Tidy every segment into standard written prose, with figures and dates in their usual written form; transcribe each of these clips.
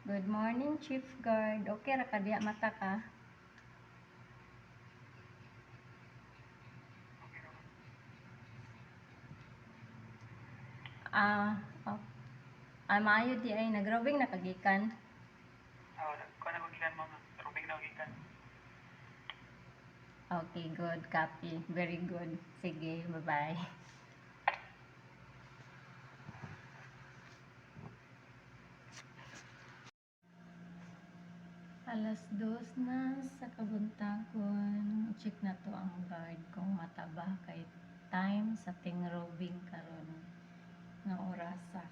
Good morning, Chief Guard. Okay ra ka diya mata ka? Oh. Maayo di ay nagrowing na kagikan. Ko na kagikan mo. Rubing na kagikan. Okay, good. Copy. Very good. Sige, bye-bye. Alas 2 na sa kabuntagon. Check na to ang guard kung mataba kay time sa tingrobing karon nga orasa.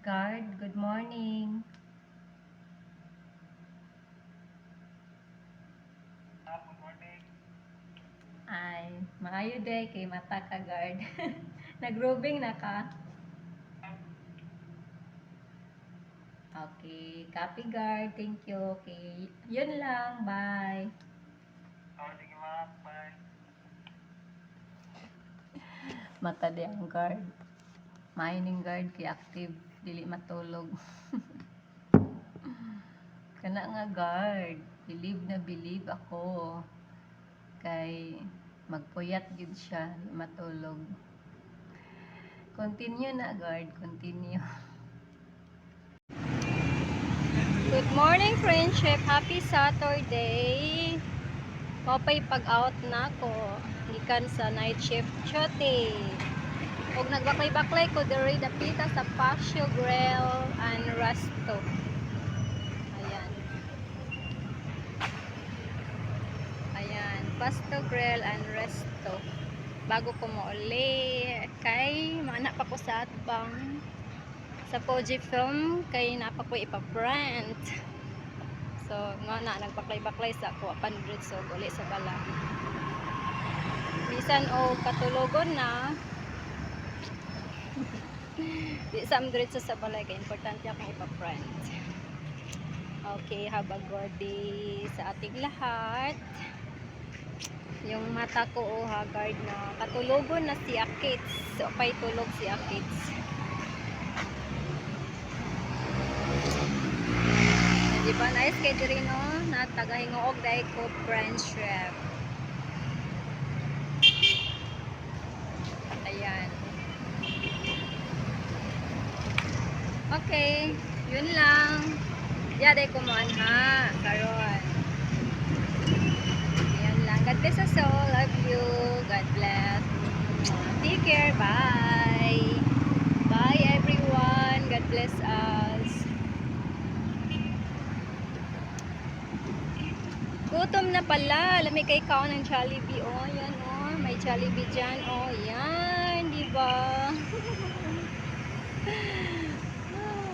Guard, good morning. Good morning. Ay, maayo day kay mata ka guard. Nagrobing na ka. Okay, copy guard. Thank you. Okay, yun lang. Bye. Sige ma'am. Bye. Mata di ang guard. Mining guard kay active. Dili matulog. Kana nga guard. Believe ako. Kay magpuyat gid siya. Di matulog. Continue na guard. Continue. Good morning, friendship. Happy Saturday. Mapay pag-out na ko. Gikan sa night shift chote. Huwag nagbaklay-baklay ko diri dapita sa Pasio Grill and Resto. Ayan. Ayan. Pasio Grill and Resto. Bago ko mauli. Kay maana pa ko sa atbang. Sa Fujifilm kay napa ko ipa-print. So, nagbaklay-baklay sa ako 100 so uli sa bala. Bisan o katulogon na. Di sa diretso sa balay kay importante akong ipa-print. Okay, have a good day sa ating lahat. Yung mata ko haggard na. Katulogon na si Akits. So, pa'y tulog si Akits. Diba nice kay diri no na tagahingoog dai ko friendship. Ayan. Okay, yun lang. Ya dai ko man ha karon. Ayan lang. God bless us all. Love you. God bless. Take care. Bye. Bye everyone. God bless us. Gutom na pala. Lamig kay kaon ng Jollibee. Oh, yan oh. May Jollibee dyan. Oh, yan. Diba?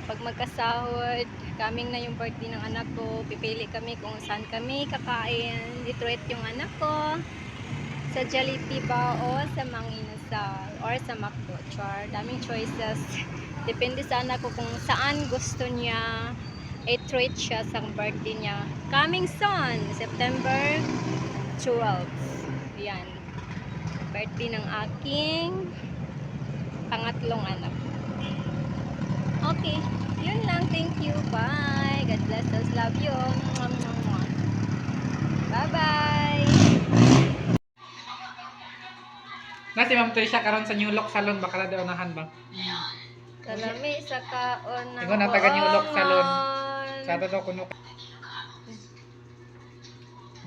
Pag magkasahod, kaming na yung birthday ng anak ko. Pipili kami kung saan kami kakain. I-treat yung anak ko. Sa Jollibee ba o sa Mang Inasal or sa McDo. Char. Daming choices. Depende sa anak ko kung saan gusto niya i-treat siya sa birthday niya. Coming soon, September 12. Yan. Birthday ng aking pangatlong anak. Okay. Yun lang. Thank you. Bye. God bless us. Love you. Bye-bye. Na si Ma'am Trisha karon sa New Look Salon baka na daw unahan ba? Kalami sa kaon ng Ingon na taga New Look Salon. Sada daw kuno.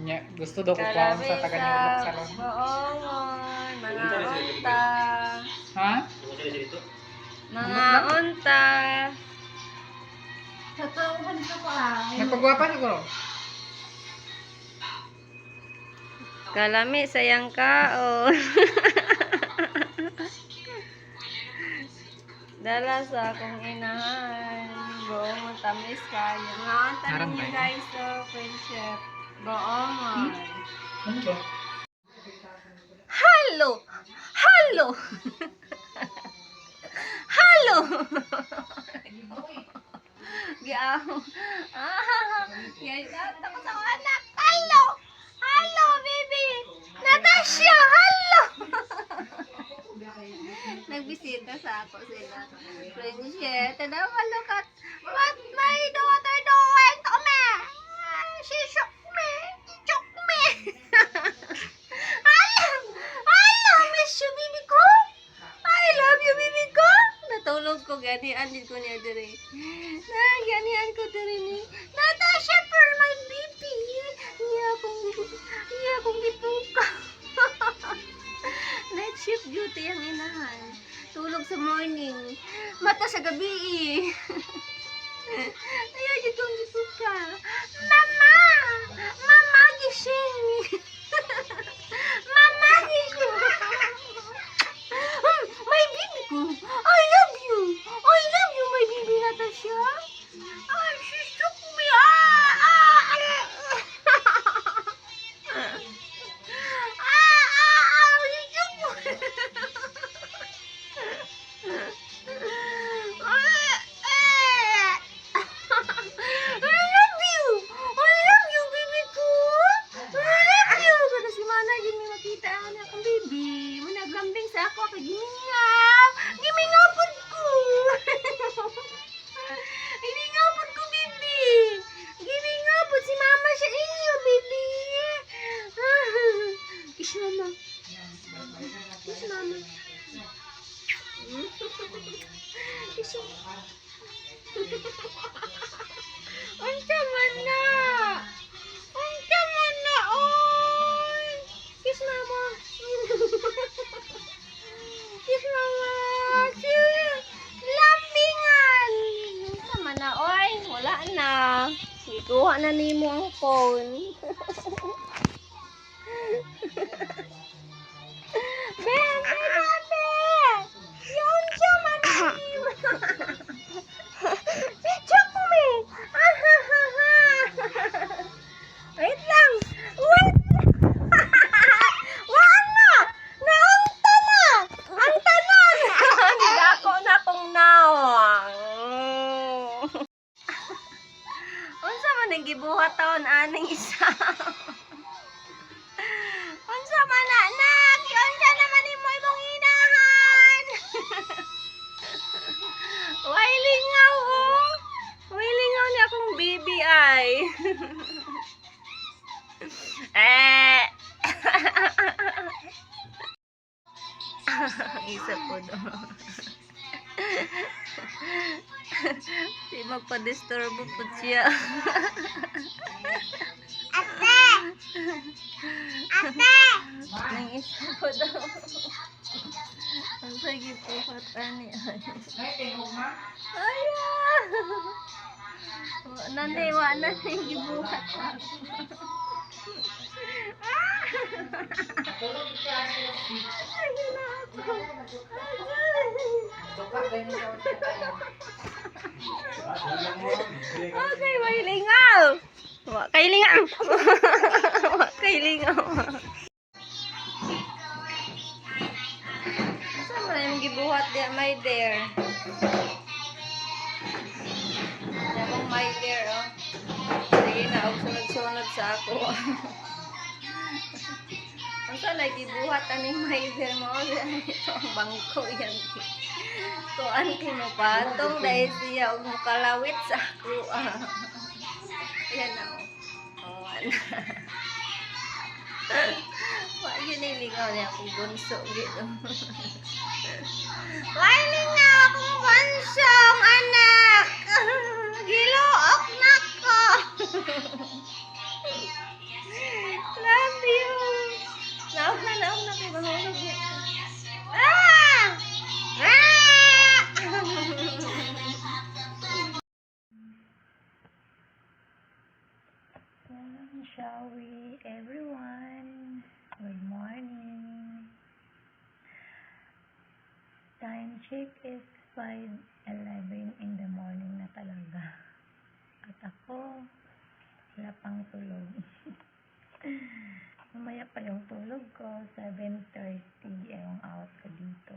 Nya, gusto daw ko kuwan sa taga New Look Salon. Boongon, mga unta. Ha? Mga unta. Nagpagwapa siguro. Kalami sayang kaon. Dala sa akong inahan. Boongon tamis kayo. Mga unta ninyo guys so friendship. Boongon. Ano ba? Hello! Hello! Hello! Giaho. Giaho ko sa anak. Hello! Hello, baby! Natasha! Hello! Nagbisita. Nakita sa ako sila. Friendship. Tanaw ka, look at what my daughter doing to me. She shook me. She shook me. Hello, miss you, baby ko. I love you, baby ko. Natulog ko, ganian din ko niya diri. Ganian ko diri ni Natasha for my baby. Iya akong gipuka. Night shift duty ang inahan. Tulog sa morning. Mata sa gabi. Ayaw dyan kong gipuka. Mama! Mama, gising! Mama, gising! My baby ko! I love you! I love you, my baby Natasha! She shook me! Unsa man na? Unsa man na, oy! Kiss mama. Kiss mama. Lambingan. Unsa man na, oy? Wala na. Ikuha na nimo ang phone. Ben, baby! Yun siya man nimo. Wait lang. Wait. Waan na. Naunta na. Anta na. Nidako na kong nawang. Unsa man ang gibuhat taon aning isa. Unsa man na anak. Unsa naman imo imong inahan. Way lingaw oh. Way lingaw ni akong baby ay. Isa po doon. Di magpa-disturbo po siya. Ate! Ate! Nang isa po daw. Ang sige po katani ay. Ayaw! Nandiwa na yung gibuhat ako. Okay, may lingaw. Kay lingaw. Kay lingaw. Saan mo na yung gibuhat diya, my dear? Dabang my dear, oh. Sige na, og sunod-sunod sa ako. Ang sana gibuhat aning my dear mo. Ito ang bangko yan. Tuan mo patong dahil siya og mukalawit sa ako. Yan na mo. Oh, ano. Wala yun niligaw niya akong bunso dito. Wala nilingaw akong bunsong anak. Gilook na ko. Love you. Naog na kay mahulog dito. Shall we, everyone? Good morning. Time check is 5:11 in the morning na talaga. At ako, wala pang tulog. Mamaya pa yung tulog ko, 7:30 yung out ko dito.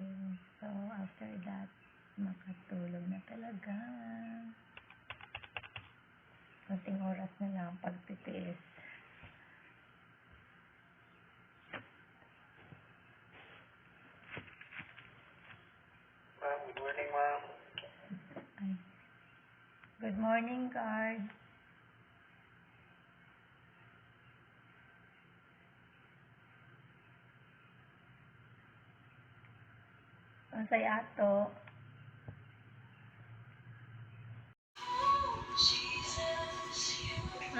So, after that, makatulog na talaga. Konting oras na lang pagtitiis. Good morning, card. Unsay ato?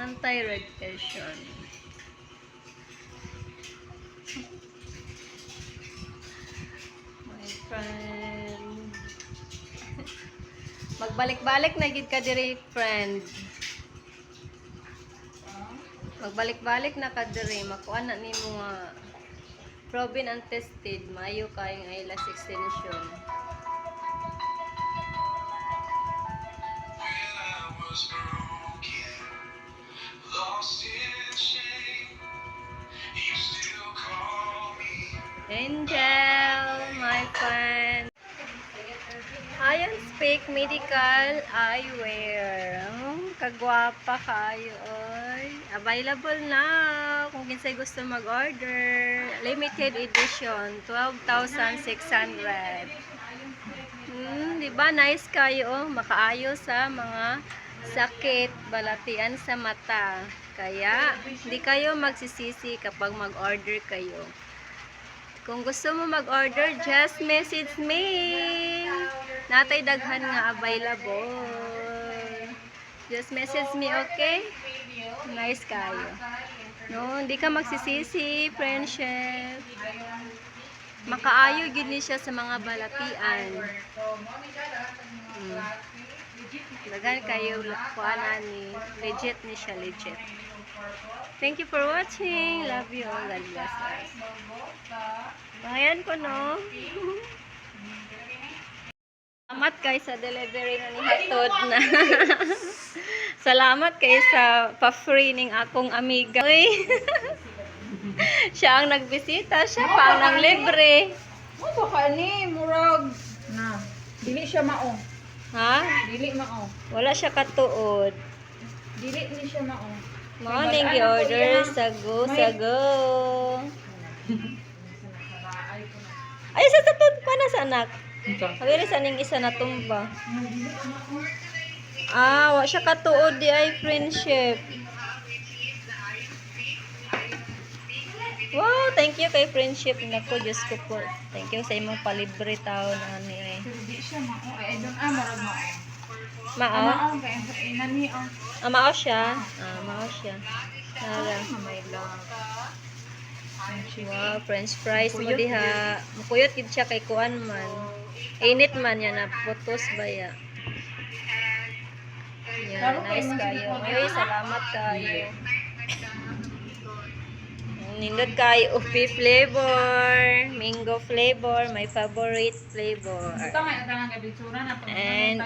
Anti-radiation. My friend. Magbalik-balik na gid ka diri, friend. Magbalik-balik na ka diri, makuha na nimo nga proven and tested, mayo kayong eyelash extension. Angel, my friend. Ayan, Speak Medical Eyewear. Kagwapa kayo, oy. Available na kung kinsay gusto mag-order. Limited edition, 12,600. Di ba nice kayo, oh. Makaayo sa mga sakit, balatian sa mata. Kaya, hindi kayo magsisisi kapag mag-order kayo. Kung gusto mo mag-order, just message me. Natay daghan nga available. Just message me, okay? Nice kayo. No, hindi ka magsisisi, friendship. Makaayo gid ni siya sa mga balatian. Daghan kayo kuanan ni legit ni siya, legit. Thank you for watching. Love you all. God bless us. Ayan ko, no? Salamat kay sa delivery na ni hatod na. Salamat kay sa pa-free ning akong amiga. Uy. Siya ang nagbisita. Siya pa ang libre. Ano ka ni? Murag. Na. Dili siya mao. Ha? Dili mao. Wala siya katuod. Dili ni siya mao. Morning, order. Sago, sago. Ay, sa tatod pa na sa anak. Pagkiri sa ning isa na tumba. Wa siya katuod di ay friendship. Wow, thank you kay friendship. Nako, Diyos ko po. Thank you sa imong palibre taon ani ay. Dili siya mao. Ay don murag mao. Mao? Mao kay inani ang Mao siya. Mao siya. Nara. may lang. Wow, french fries mo diha. Mukuyot gid siya kay kuan man. Init man yan na putos ba ya. Yan, nice kayo. Ay, salamat kayo. Nindot kayo upi flavor, mango flavor, my favorite flavor. Ito nga kanang gabitsura na And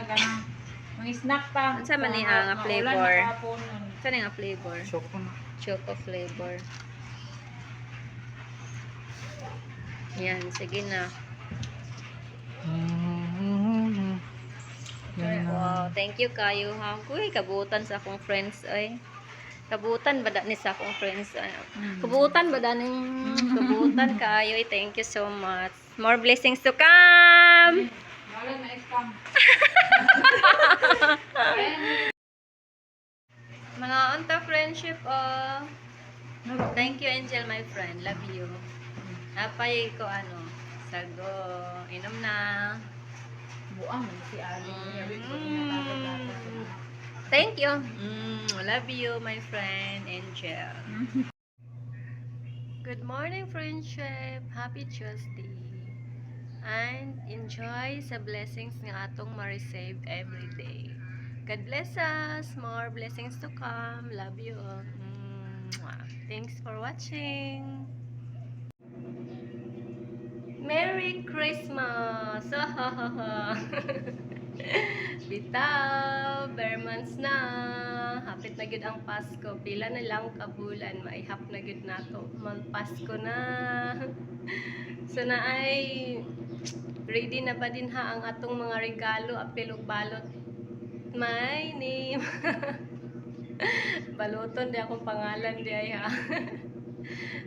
mga snack pa. Unsa man ni nga flavor? Saan nga flavor? Choco na. Choco flavor. Yan, sige na. Wow, thank you kayo ha. Uy, kabutan sa akong friends ay. Kabutan ba ni sa akong friends ay. Kabutan ba ning kabutan kayo. Ay, thank you so much. More blessings to come. Wala na scam. Mga unta friendship, thank you Angel, my friend. Love you. Napay ko sago. Inom na. Buang si Ali. Thank you. Love you, my friend Angel. Good morning, friendship. Happy Tuesday. And enjoy sa blessings nga atong ma-receive every day. God bless us. More blessings to come. Love you all. Thanks for watching. Merry Christmas! Bitaw, bare months na. Hapit na gid ang Pasko. Pila na lang kabulan. Maihap na gid nato. Mag-Pasko na. So na ay ready na ba din ha ang atong mga regalo? Apil og balot. My name. Baluton di akong pangalan di ay ha.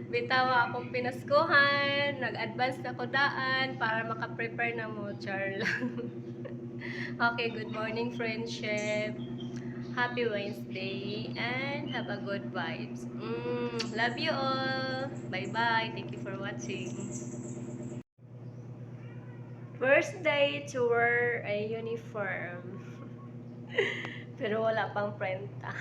Bitawa akong pinaskuhan, nag-advance na ko daan para maka-prepare na mo, char lang. Okay, good morning friendship. Happy Wednesday and have a good vibes. Love you all. Bye-bye. Thank you for watching. First day to wear a uniform. Pero wala pang prenta.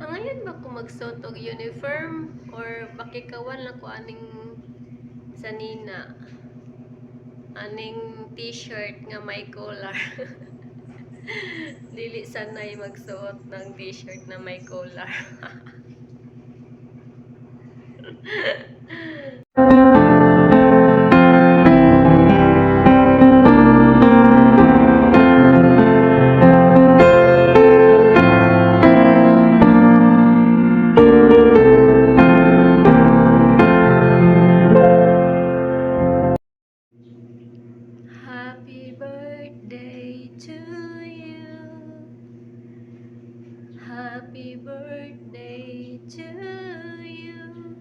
Ngayon ba ko magsuot og uniform or bakikawan lang ko aning sanina? Aning t-shirt nga may collar. Dili sanay magsuot ng t-shirt na may collar. Happy birthday to you. Happy birthday to you.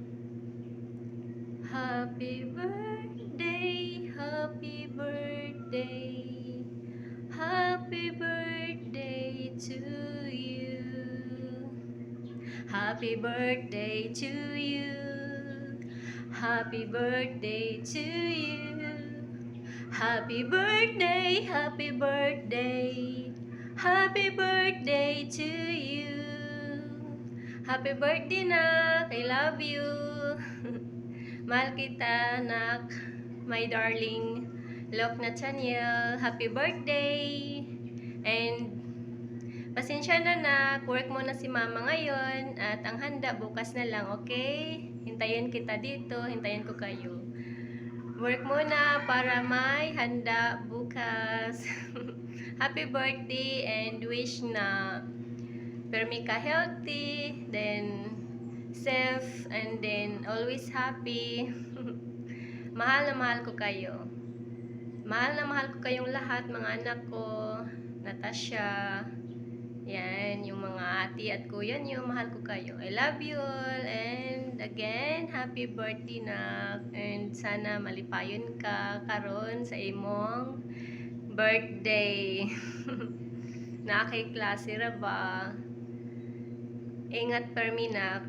Happy birthday, happy birthday. Happy birthday to you. Happy birthday to you. Happy birthday to you. Happy birthday, happy birthday. Happy birthday to you. Happy birthday, nak. I love you. Mahal kita, nak. My darling. Love Nathaniel. Happy birthday. And pasensya na, nak. Work muna si mama ngayon. At ang handa bukas na lang, okay? Hintayin kita dito. Hintayin ko kayo. Work muna para may handa bukas. Happy birthday and wish na permi ka healthy, then safe, and then always happy. Mahal na mahal ko kayo. Mahal na mahal ko kayong lahat, mga anak ko, Natasha, yan, yung mga ati at kuya niyo, mahal ko kayo. I love you all, and again, happy birthday na, and sana malipayon ka karon sa imong birthday. Na kay klase ra ba? Ingat permi nak.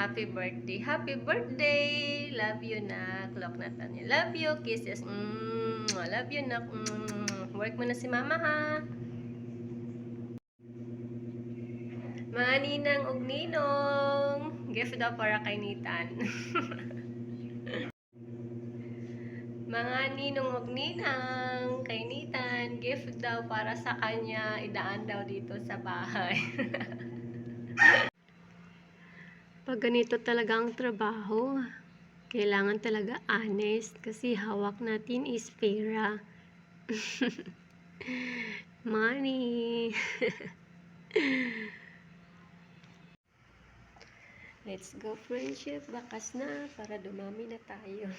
Happy birthday. Happy birthday. Love you nak. Lok Nathaniel. Love you. Kisses. Love you nak. Work mo na si mama ha. Mga ninang ug ninong. Gift daw para kay Nitan. Mga ninong ug ninang kay Nitan. Gift daw para sa kanya. Idaan daw dito sa bahay. Pag ganito talaga ang trabaho, kailangan talaga honest kasi hawak natin is pera. Money. Let's go friendship. Bakas na para dumami na tayo.